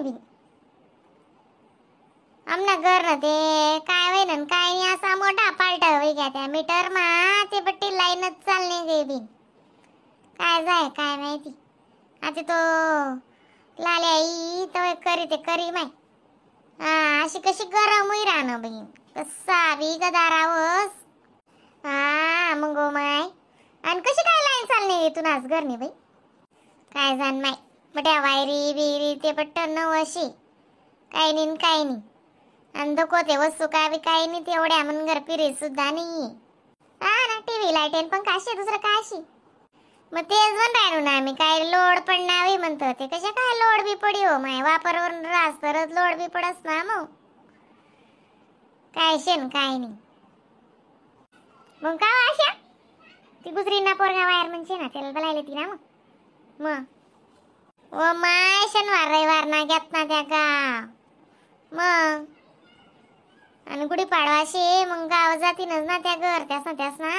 बी आमना घर ना ते काय होईन आणि काय नाही असा मोठा पालटा होई घ्या त्या मीटर मा ते बट्टी लाईनच चालणे गे बी काय जाय काय माहिती आता तो लाले आई तो करी ते करी माय अशी कशी गरम होई राहणं बहीण कसा बी गदारावस मग माय आणि कशी काय लाईन चालणे तू नाच घरने बाई काय जाण माय बट्या वायरी बिरी ते पट्ट नवशी काही नाही काही नाही आणि ते वस्तू काय बी काही नाही तेवढ्या मन घर फिरे सुद्धा नाही ना टीव्ही लाईटेन पण काशी दुसरं काशी मग तेच म्हण राहिलो ना आम्ही काय लोड पडणार म्हणतो ते कशा काय लोड बी पडी हो माय वापरवरून रास तरच लोड बी पडस ना मग काय शेन काय नाही मग का आशा ती गुजरीना पोरगा वायर म्हणजे ना त्याला बोलायला ती ना मग ओ माय शनिवार रविवार ना घेत ना त्या का मग आणि गुढी पाडवाशी मग गाव जातीनच ना त्या घर त्यास ना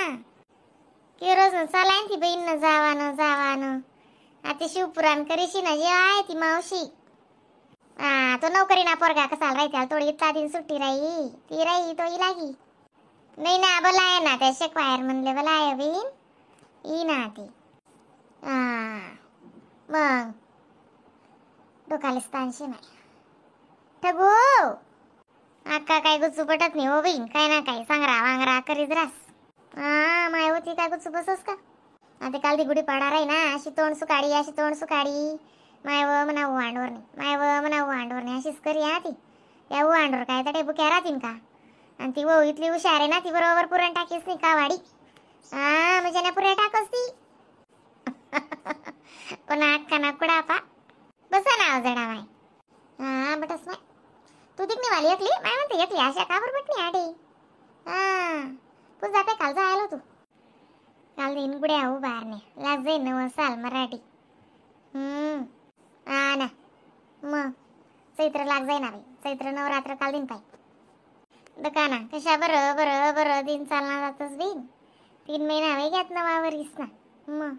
की रोज चालाय ती बहीण न जावानं आता शिवपुराण करीशी ना जे आहे ती मावशी तो नोकरी ना पोरगा कसा राहते थोडी इतका दिन सुट्टी राही ती राही तो इलागी नाही ना बोलाय ना त्या शेकवायर म्हणले बोलाय बहीण ई ना ती मग डोकालिस्तानशी नाही ठगू अक्का काय गुच्चू पटत नाही हो बहीण काय ना काय सांगरा वांगरा करीत रास माय होती काय गुच्चू बसस का आता काल ती गुढी पाडा राही ना अशी तोंड सुकाडी माय व म्हणा वांडवर नाही अशीच करी ती त्या वांडवर काय तर बुक्या राहतील का आणि ती वो इथली हुशार आहे ना ती बरोबर पुरण टाकीस नाही का वाडी म्हणजे ना पुऱ्या टाकस ती पण अक्का ना कुडापा बसा ना जडा माय बटस माय तू तिकनी वाली एकली माय म्हणते एकली अशा का बरं बटणी आडे तू जाते काल जायला तू काल दिन गुड्या उभारणे लाग जाईन 9 साल मराठी ना मग चैत्र लाग जाईना बाई चैत्र नवरात्र काल दिन पाय दकाना कशा बरं दिन चालना जातच बिन 3 महिना बाई घ्यात ना वावरीस ना मग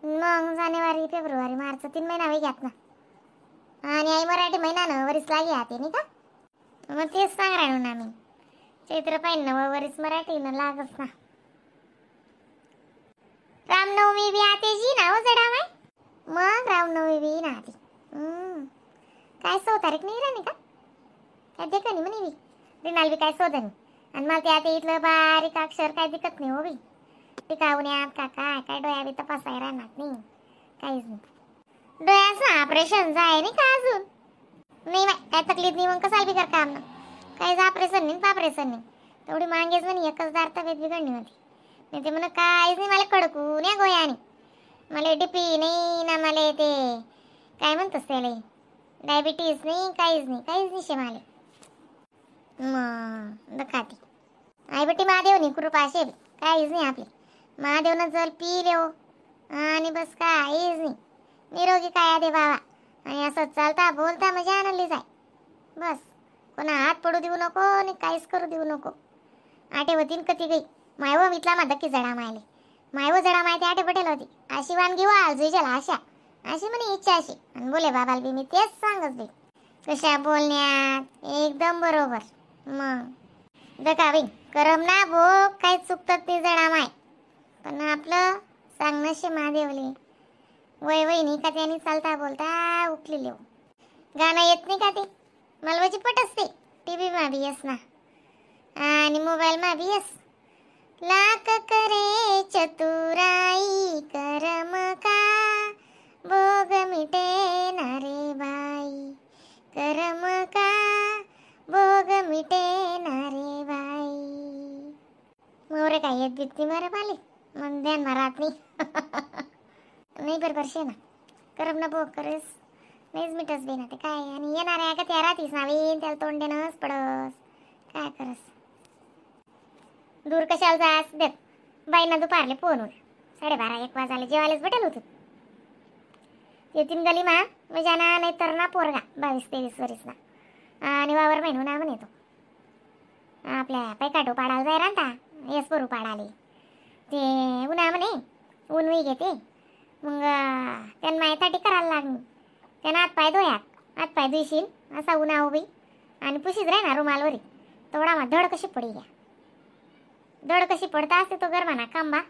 मग जानेवारी फेब्रुवारी मार्च 3 महिना बाई घ्यात ना आणि आई मराठी महिना न वरीस लागे आते नाही का मग तेच सांग राहिलो ना मी चैत्र पाहिन ना वरीस मराठी न लागच ना रामनवमी बी आते जी ना हो जडा माय मग रामनवमी बी ना आती काय 6 तारीख नाही राणी का काय देखनी म्हणे बी रिनाल बी काय शोधनी आणि मला ते आता इथलं बारीक अक्षर काय दिकत नाही हो बी टिकावण्यात का काय डोळ्या बी तपासाय राहणार नाही काहीच नाही डोळ्याचं ऑपरेशन जाय नाही का अजून नाही बाय काय तकलीफ नाही मग कसा बिगर काम ना काहीच ऑपरेशन नाही तेवढी मागेच म्हणे एकच दार तब्येत बिघडली होती नाही ते म्हण काहीच नाही मला कडकून या गोयाने मला डीपी नाही ना मला ते काय म्हणतस त्याला डायबिटीज नाही काहीच नाही शे माले मग दखाती आई बेटी महादेवनी कृपा असे काहीच नाही आपली महादेवनं जल पी लेव आणि बस काहीच नाही निरोगी काय दे बाबा आणि असं चालता बोलता मजा आणली जाय बस कोणा हात पडू देऊ नको आणि काहीच करू देऊ नको आटे होतीन कधी गई मायव मितला मा धक्की जडा मायले मायव जडा माय ते आटे पटेल होती अशी वानगी वा जुईजला अशी म्हणे इच्छा अशी आणि बोले बाबाला बी मी तेच सांगत बी कशा बोलण्यात एकदम बरोबर मग दका बाई करम ना भो काही चुकतात ते जडा माय पण आपलं सांगणं शे महादेवले वहिनी का त्याने चालता बोलता उठलेले गाणं येत नाही का ते मलवाची पट असते टीव्ही मा बी येस ना आणि मोबाईल मा बी येस लाख करे चतुराई करम का भोग मिटे ना रे बाई करम का भोग मिटे ना रे बाई मोरे काय येत बिकती मारे पाली मन ध्यान मारात नाही बरोबर शे ना करम ना भोग करेस नाहीच मिटस बी ना ते काय आणि येणार आहे का त्या राहतीस ना बीन त्याला तोंड देणंच पडस काय करस दूर कशाला जास देत बाईना दुपारले फोनवर 12:30-1 वाजाले जेवायलाच भेटेल होतं येतीन गली मा मजाना नाही तर ना पोरगा 22-23 वर्षना आणि वावर महिनू ना म्हणे तो आपल्या पैकाटो पाडायला जाय राहता येस परू पाडाले ते उन्हा म्हणे ऊन वी घेते मग त्यांना माहिती करायला लागली त्यानं हातपाय धुयात, हातपाय धुईशील असा उन्हा उभी आणि पुशीच राहणार रुमालवरी. तेवढा मा धड कशी पडी घ्या, धड कशी पडता असते तो गरमाना खांबा,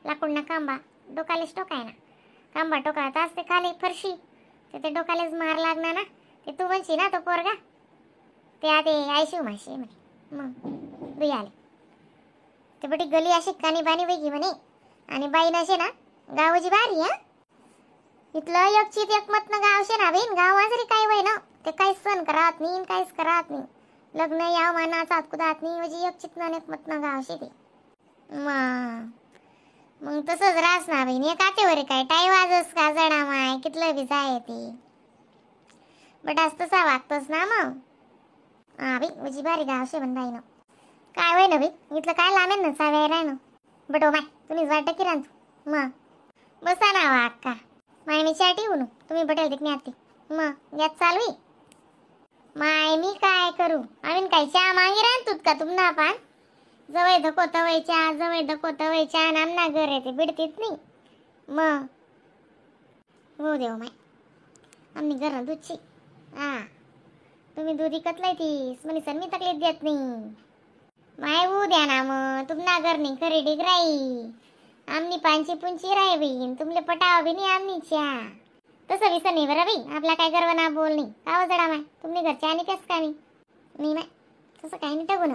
लाकूडना खांबा डोकालेच टोकाय ना, खांबा टोकाळता असते खाली फरशी, ते डोकालेच मार लागणार ना. ते तू म्हणशी ना तो पोरगा ते आते आयशिव माशी म्हणे, मग दुई आले ते बटी गली अशी कानी बानी वेगळी म्हणे. आणि बाई नसे ना गावाची बारी हा, इथलं एकचित एकमत न गाव शे ना बहीण, गाव माझरी काय वय ना ते काहीच सण करात नाही, काहीच करात नाही, लग्न याव मानाचा हातकुदात नाही, म्हणजे एकचित न एकमत न गाव शे ते. मग तसंच रास ना बहीण, एक आतेवर काय टाई वाजस का जडा माय कितलं बी जाय ते, बट आज तसा वागतोस ना मग. हा बाई उजी बारी गाव शे बंदाई ना काय वय ना बाई, इथलं काय लामेन ना सावे राय ना. बटो माय तुम्हीच वाटतं की रांतू मग बसा ना वा अक्का, माय मी चाटी होऊ तुम्ही बटेल दिकने आती मग गॅस चालू आहे. माय मी काय करू, आम्ही काय चहा मागे राहतोत का तुम्हाला पान, जवळ धको तवय चहा, जवळ धको तवय चहा, आमना घर आहे ते बिडतीत नाही मग हो देव माय आम्ही घर दूधची. हा तुम्ही दूध इकत नाही तीस म्हणे सर मी तकलीफ देत नाही माय होऊ द्या ना, मग तुमना घर नाही खरी डिगराई, आमनी पांची पुंची राय बहीण, तुमले पटाव बी नाही आमनी चहा. तसं विसर नाही बरं बाई, आपला काय गर्व ना बोल नाही का जडा माय, तुमने घरच्या आणि कस का नाही माय तसं काही नाही टाकू ना.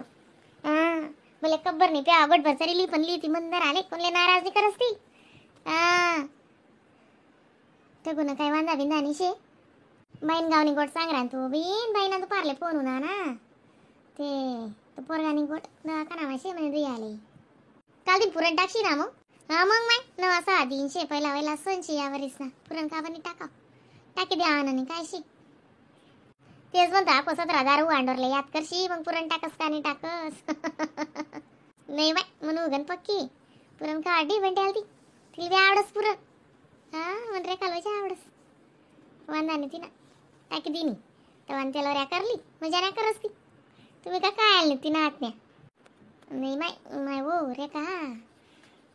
हा मला कब्बर नाही प्या आवड भरसरी ली पण ली ती मंदर आले कोणले नाराज नाही करस ती. हा टाकू ना काय वांदा बिंदा निशे बाईन गावनी गोट सांग रान तू बीन बाईना तू पारले फोन होना ना ते तो पोरगानी गोट का माशे म्हणे दुई आले काल दिन पुरण टाकशी ना मग. हा मग माय नवा 600 पहिला वेळेला सणशी यावरीस ना पुरण का बनी टाका टाकी द्या आणि काय शी तेच म्हणतो आपण 17,000 वांडोरले याद करशी मग पुरण टाकस का नाही टाकस. नाही बाय म्हणून उगन पक्की पुरण का आडी बनते आलती तिला बी आवडस पुरण. हा म्हण रे कालवायची आवडस वांदा नाही तिना टाकी दिनी तर त्याला ऱ्या करली मजा नाही करस ती, तुम्ही का काय आले तिना आत्म्या नाही माय माय वो रे का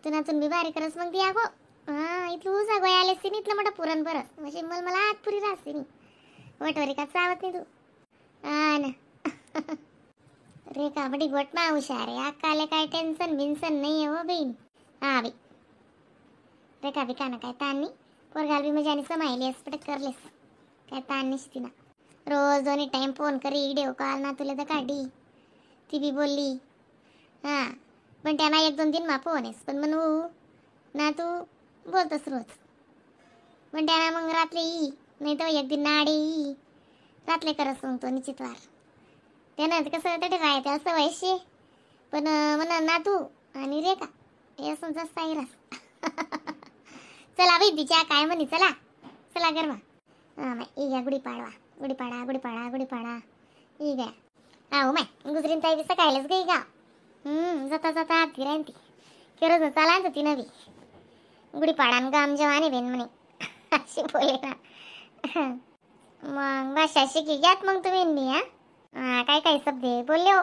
तुनातून बी बारी करस मग ती आगो. हा इथलं उसा गोय आलेस ती इथलं मोठं पुरण बरं म्हणजे मला आत पुरी राहते नाही वटवरी का चावत नाही तू. हा ना रे का बडी गोट मा हुशार आहे अक्काले काय टेन्शन बिन्सन नाही हो बहीण. हा बाई रे का बी का ना काय ताण नाही पोरगाल बी मजाने समायलेस पटक करलेस काय ताण निसती ना. रोज दोन्ही टाइम फोन करी व्हिडिओ कॉल ना तुला तर काढी ती बी बोलली. हा पण त्यांना 1-2 दिन मा फोन आहेस पण म्हणू ना तू बोलतोस रोज पण त्यांना मग रात्री येई नाही तर एक दिन नाडे येई रातले करत सांगतो निश्चित वार त्यानं कसं तटे राहते असं व्हायचे पण म्हणा ना तू आणि रे का हे असं जास्त आहे रास. चला बाई तिच्या काय म्हणे चला चला गरबा. हा माय ई घ्या गुढीपाडवा गुढीपाडा गुढीपाडा गुढीपाडा ई घ्या. हा हो माय गुजरीन ताई बी सकाळीच गई का जाता जाता आती राहीन ती खरंच चाला ती नवी गुढीपाडा गाम जवाने बेन म्हणे अशी बोले ना. मग भाषा शिकी घ्यात मग तुम्ही मी हा काय काय शब्द बोलले हो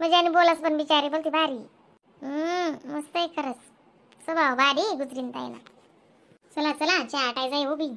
म्हणजे बोलस पण बिचारी बोलती भारी. मस्त आहे खरंच स्वभाव भारी गुजरीन ताईला. चला चला चहा टाय जाई हो बी.